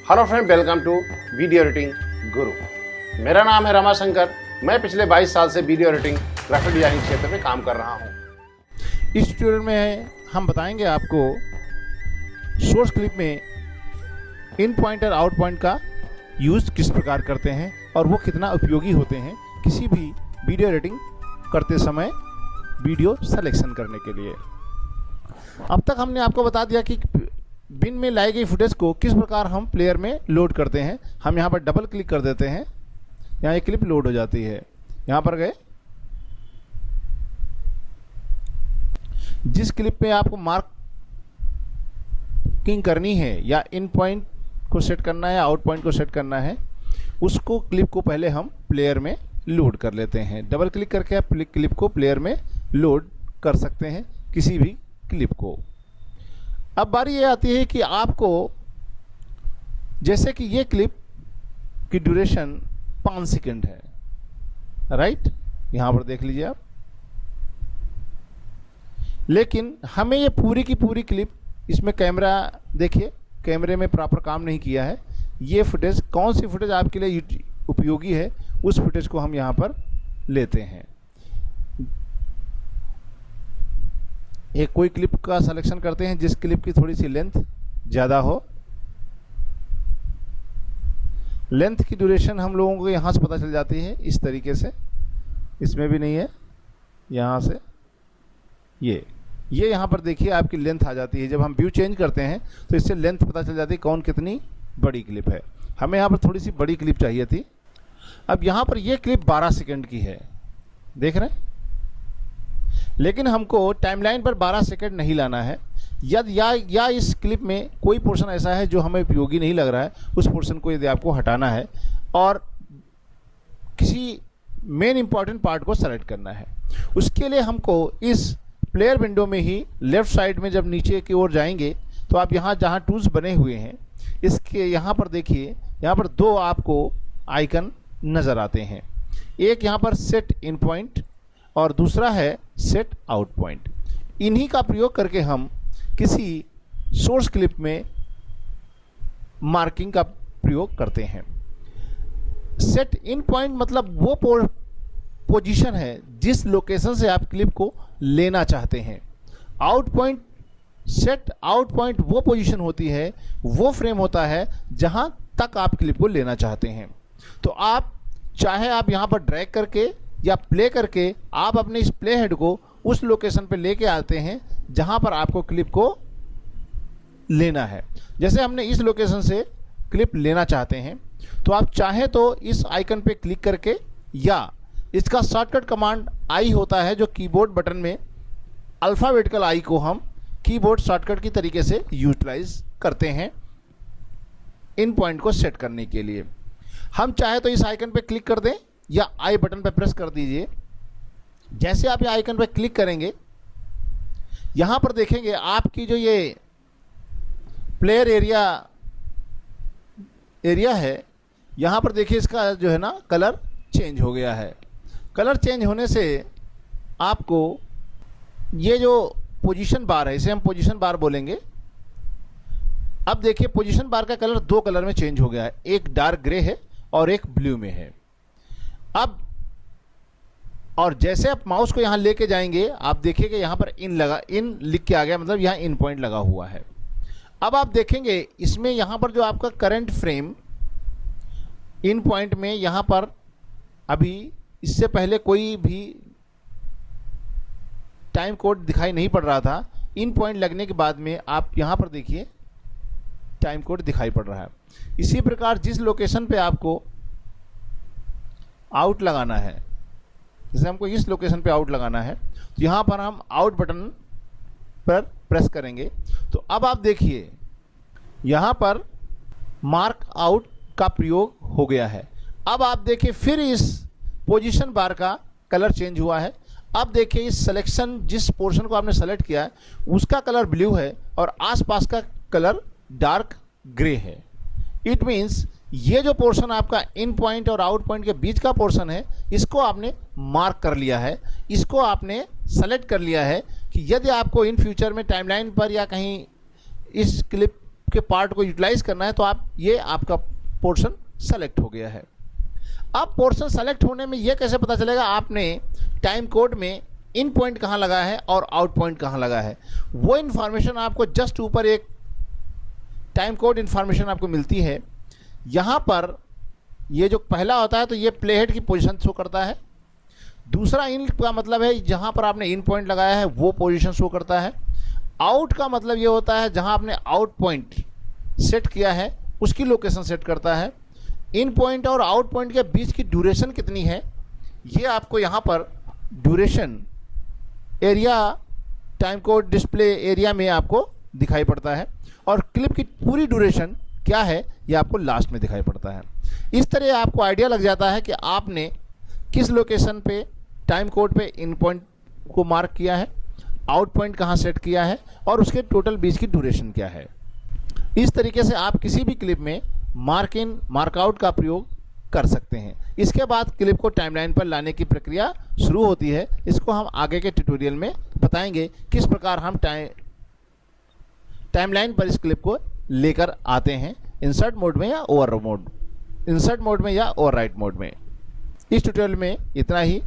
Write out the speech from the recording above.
Hello friend, welcome to video editing guru. मेरा नाम है रमाशंकर। मैं पिछले 22 साल से वीडियो एडिटिंग ग्राफिक डिजाइनिंग क्षेत्र में काम कर रहा हूँ। इस ट्यूटोरियल में हम बताएंगे आपको सोर्स क्लिप में इन पॉइंट और आउट पॉइंट का यूज़ किस प्रकार करते हैं और वो कितना उपयोगी होते हैं किसी भी वीडियो एडिटिंग करते समय वीडियो सिलेक्शन करने के लिए। अब तक हमने आपको बता दिया कि बिन में लाई गई फुटेज को किस प्रकार हम प्लेयर में लोड करते हैं। हम यहाँ पर डबल क्लिक कर देते हैं, यहाँ एक क्लिप लोड हो जाती है। यहाँ पर गए, जिस क्लिप पे आपको मार्किंग करनी है या इन पॉइंट को सेट करना है या आउट पॉइंट को सेट करना है, उसको क्लिप को पहले हम प्लेयर में लोड कर लेते हैं। डबल क्लिक करके आप क्लिप को प्लेयर में लोड कर सकते हैं, किसी भी क्लिप को। अब बारी ये आती है कि आपको, जैसे कि ये क्लिप की ड्यूरेशन 5 सेकंड है, राइट, यहाँ पर देख लीजिए आप। लेकिन हमें ये पूरी की पूरी क्लिप, इसमें कैमरा देखिए, कैमरे में प्रॉपर काम नहीं किया है। ये फुटेज, कौन सी फुटेज आपके लिए उपयोगी है, उस फुटेज को हम यहाँ पर लेते हैं। एक कोई क्लिप का सिलेक्शन करते हैं जिस क्लिप की थोड़ी सी लेंथ ज़्यादा हो। लेंथ की ड्यूरेशन हम लोगों को यहाँ से पता चल जाती है इस तरीके से। इसमें भी नहीं है, यहाँ से ये यहाँ पर देखिए आपकी लेंथ आ जाती है। जब हम व्यू चेंज करते हैं तो इससे लेंथ पता चल जाती है कौन कितनी बड़ी क्लिप है। हमें यहाँ पर थोड़ी सी बड़ी क्लिप चाहिए थी। अब यहाँ पर ये क्लिप 12 सेकंड की है, देख रहे हैं, लेकिन हमको टाइमलाइन पर 12 सेकंड नहीं लाना है। या इस क्लिप में कोई पोर्शन ऐसा है जो हमें उपयोगी नहीं लग रहा है, उस पोर्शन को यदि आपको हटाना है और किसी मेन इंपॉर्टेंट पार्ट को सेलेक्ट करना है, उसके लिए हमको इस प्लेयर विंडो में ही लेफ्ट साइड में जब नीचे की ओर जाएंगे तो आप यहाँ जहाँ टूल्स बने हुए हैं, इसके यहाँ पर देखिए, यहाँ पर 2 आपको आइकन नज़र आते हैं। एक यहाँ पर सेट इन पॉइंट और दूसरा है सेट आउट पॉइंट। इन्हीं का प्रयोग करके हम किसी सोर्स क्लिप में मार्किंग का प्रयोग करते हैं। सेट इन पॉइंट मतलब वो पोजीशन है जिस लोकेशन से आप क्लिप को लेना चाहते हैं। Out point, set out point वो पोजीशन होती है, वो फ्रेम होता है जहां तक आप क्लिप को लेना चाहते हैं। तो आप चाहे आप यहां पर ड्रैग करके या प्ले करके आप अपने इस प्ले हेड को उस लोकेशन पे लेके आते हैं जहां पर आपको क्लिप को लेना है। जैसे हमने इस लोकेशन से क्लिप लेना चाहते हैं, तो आप चाहें तो इस आइकन पे क्लिक करके, या इसका शॉर्टकट कमांड आई होता है जो कीबोर्ड बटन में अल्फ़ाबेटिकल आई को हम कीबोर्ड शॉर्टकट की तरीके से यूटिलाइज करते हैं इन पॉइंट को सेट करने के लिए। हम चाहे तो इस आइकन पे क्लिक कर दें या आई बटन पे प्रेस कर दीजिए। जैसे आप ये आइकन पे क्लिक करेंगे, यहाँ पर देखेंगे आपकी जो ये प्लेयर एरिया है, यहाँ पर देखिए इसका जो है ना कलर चेंज हो गया है। कलर चेंज होने से आपको ये जो पोजीशन बार है, इसे हम पोजीशन बार बोलेंगे। अब देखिए पोजीशन बार का कलर 2 कलर में चेंज हो गया है, एक डार्क ग्रे है और एक ब्लू में है। अब और जैसे आप माउस को यहाँ लेके जाएंगे, आप देखिएगा यहाँ पर इन लिख के आ गया, मतलब यहाँ इन पॉइंट लगा हुआ है। अब आप देखेंगे इसमें यहाँ पर जो आपका करंट फ्रेम इन पॉइंट में, यहाँ पर अभी इससे पहले कोई भी टाइम कोड दिखाई नहीं पड़ रहा था। इन पॉइंट लगने के बाद में आप यहाँ पर देखिए टाइम कोड दिखाई पड़ रहा है। इसी प्रकार जिस लोकेशन पे आपको आउट लगाना है, जैसे हमको इस लोकेशन पे आउट लगाना है, तो यहाँ पर हम आउट बटन पर प्रेस करेंगे। तो अब आप देखिए यहाँ पर मार्क आउट का प्रयोग हो गया है। अब आप देखिए फिर इस पोजीशन बार का कलर चेंज हुआ है। अब देखिए इस सिलेक्शन, जिस पोर्शन को आपने सेलेक्ट किया है उसका कलर ब्लू है और आसपास का कलर डार्क ग्रे है। इट मीन्स ये जो पोर्शन आपका इन पॉइंट और आउट पॉइंट के बीच का पोर्शन है, इसको आपने मार्क कर लिया है, इसको आपने सेलेक्ट कर लिया है कि यदि आपको इन फ्यूचर में टाइमलाइन पर या कहीं इस क्लिप के पार्ट को यूटिलाइज करना है तो आप ये आपका पोर्शन सेलेक्ट हो गया है। अब पोर्शन सेलेक्ट होने में यह कैसे पता चलेगा आपने टाइम कोड में इन पॉइंट कहाँ लगा है और आउट पॉइंट कहाँ लगा है? वो इन्फॉर्मेशन आपको जस्ट ऊपर एक टाइम कोड इन्फॉर्मेशन आपको मिलती है। यहाँ पर ये जो पहला होता है तो ये प्ले हेड की पोजीशन शो करता है। दूसरा इन का मतलब है जहाँ पर आपने इन पॉइंट लगाया है वो पोजीशन शो करता है। आउट का मतलब ये होता है जहाँ आपने आउट पॉइंट सेट किया है उसकी लोकेशन सेट करता है। इन पॉइंट और आउट पॉइंट के बीच की ड्यूरेशन कितनी है ये आपको यहाँ पर duration area time code display area में आपको दिखाई पड़ता है, और क्लिप की पूरी ड्यूरेशन क्या है ये आपको लास्ट में दिखाई पड़ता है। इस तरह आपको आइडिया लग जाता है कि आपने किस लोकेशन पे टाइम कोड पे इन पॉइंट को मार्क किया है, आउट पॉइंट कहाँ सेट किया है और उसके टोटल बीच की ड्यूरेशन क्या है। इस तरीके से आप किसी भी क्लिप में मार्क इन मार्क आउट का प्रयोग कर सकते हैं। इसके बाद क्लिप को टाइमलाइन पर लाने की प्रक्रिया शुरू होती है। इसको हम आगे के ट्यूटोरियल में बताएंगे किस प्रकार हम टाइमलाइन पर इस क्लिप को लेकर आते हैं, इंसर्ट मोड में या ओवरराइट मोड में। इस ट्यूटोरियल में इतना ही।